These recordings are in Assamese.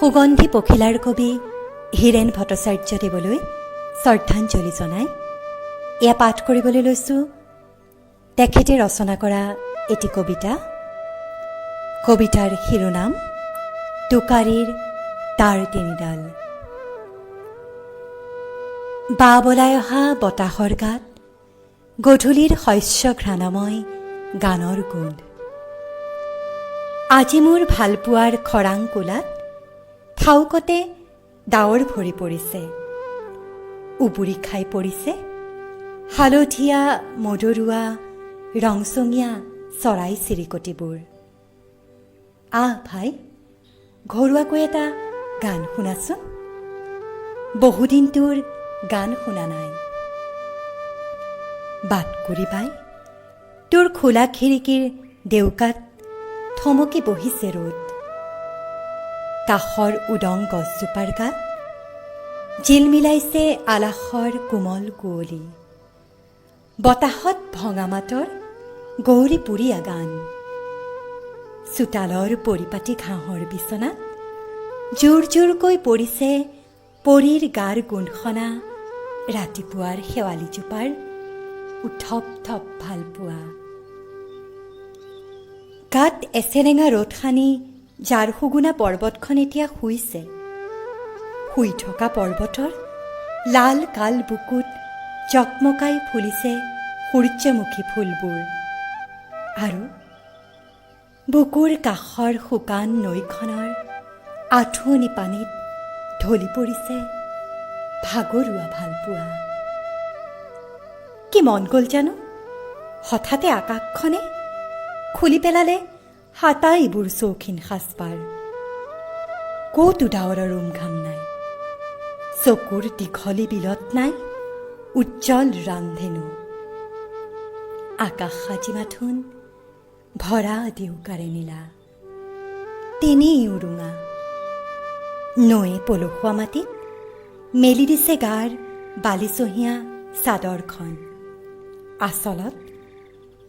সুগন্ধি পখিলাৰ কবি হীৰেণ ভট্টাচাৰ্যদেৱলৈ শ্ৰদ্ধাঞ্জলি জনাই এয়া পাঠ কৰিবলৈ লৈছোঁ তেখেতে ৰচনা কৰা এটি কবিতা। কবিতাৰ শিৰোনাম টোকাৰীৰ তাঁৰ তিনিডাল। বা বলাই অহা বতাহৰ গাত গধূলিৰ শস্য ঘ্ৰাণময় গানৰ গোন্ধ। আজি মোৰ ভালপোৱাৰ খৰাং কোলাত ঠাউকতে ডাৱৰ ভৰি পৰিছে, উবুৰি খাই পৰিছে হালধীয়া মদৰুৱা ৰংচঙীয়া চৰাই চিৰিকটিবোৰ। আহ ভাই, ঘৰুৱাকৈ এটা গান শুনাচোন, বহুদিন তোৰ গান শুনা নাই। বাটকুৰি বাই, তোৰ খোলা খিৰিকীৰ ডেউকাত থমকি বহিছে ৰ'দ। কাষৰ উদং গছজোপাৰ গাত জিলমিলাইছে আলাসৰ কোমল কুঁৱলী। বতাহত ভঙা মাতৰ গৌৰীপুৰীয়া গান। চোতালৰ পৰিপাটি ঘাঁহৰ বিচনাত জোৰ জোৰকৈ পৰিছে পৰীৰ গাৰ গোন্ধসনা ৰাতিপুৱাৰ শেৱালিজোপাৰ উথপ থপ ভালপোৱা। গাত এচেৰেঙা ৰ'দ সানি যাৰ সুগুনা পৰ্বতখন এতিয়া শুইছে, শুই থকা পৰ্বতৰ লাল কাল বুকুত জকমকাই ফুলিছে সূৰ্যমুখী ফুলবোৰ। আৰু বুকুৰ কাষৰ শুকান নৈখনৰ আঁঠুৱনি পানীত ঢলি পৰিছে ভাগৰুৱা ভালপোৱা। কি মন গ'ল জানো, হঠাতে আকাশখনে খুলি পেলালে হাতাইবোৰ চৌখিন সাজপাৰ। ক'তো ডাৱৰৰ উমঘাম নাই, চকুৰ দীঘলী বিলত নাই উজ্জ্বল ৰামধেনু। আকাশ সাজি মাথোন ভৰা দেউকাৰে নীলা, তেনেই উৰুঙা। নৈয়ে পলসুৱা মাটিত মেলি দিছে গাৰ বালিচহীয়া চাদৰখন। আচলত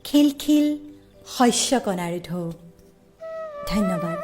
খিলখিল শস্যকণাৰ ঢৌ। ধন্যবাদ।